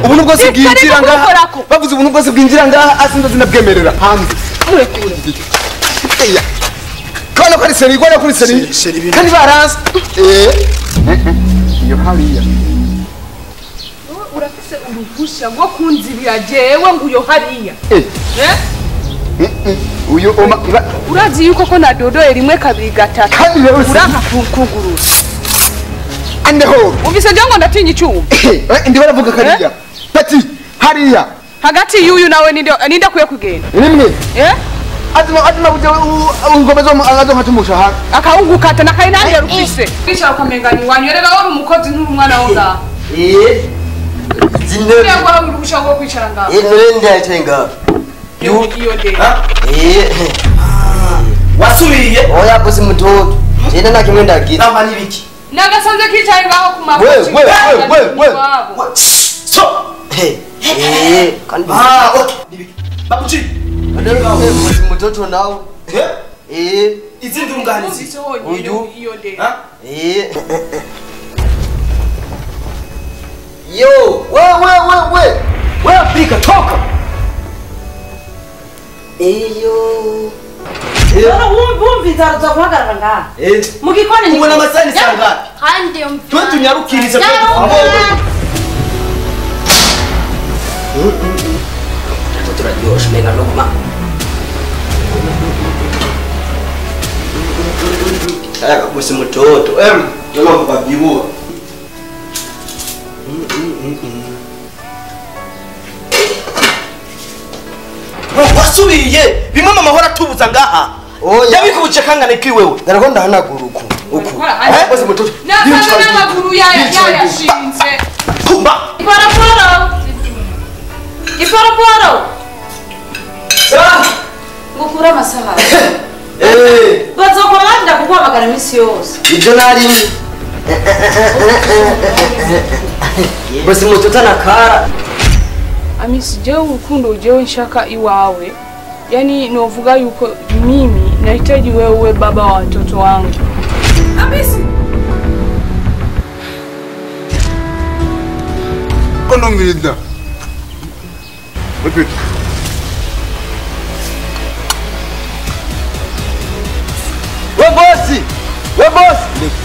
ubuntu bwose bwinjira ngaha bavuze ubuntu bwose bwinjira ngaha asinda zinabwemerera hanze kana kuri seri gwana kuri seri kandi baranze iyo hariya urafise uruhusha rwo kunzibira jewe ngo uyo hariya uyo urazi yuko ko na dodoye rimwe kabiri gatatu uraka kugurura andeho umvise nje ngo ndatinya icyuma ndi baravuga kariya pati hariya hagati yuyu nawe ninde kuye kugenda rimwe aduna buje ungobezo agazo nkatumusha ha akawungukata nakaye nange rufise kwicara ukamengani wanyorega wari umukozi n'umwana wo ngaha zinere yagwa urusha rwo kwicara ngaha nende yatenga iyo de wasubiye oya bosi mutoto jena nakimwe ndagira nama nibiki nagasanze kicaye ngaho ku mabuye we so kandi okay nibiki bakuchi bosi mutoto nawe izindi unganizi uyu iyo de yo we pika toka eyo wumvita uzaguhagarara ngaha mugikoni ni ubona amasani sangapi kandi umvita twe tunyarukiriza turaryosha menga no kuma aya bosi mutoto noma babyibuha wasubiye bimwe mu mahora tubuza ngaha yabikubuce kangane kiwewe darako ndahanagura uku bosi mutoto nasanze n'amaguru yashinze kumba iporoporo ngukura amasaha bazokora bandira kuguhamagara iminsi yose ibyo nari bosi mutoto nakara Amisi jewe urukundo jewe nshaka iwawe yani novuga yuko mimi nahitaji wewe baba wa watoto wangu Amisi kono ngirida wepe we bosi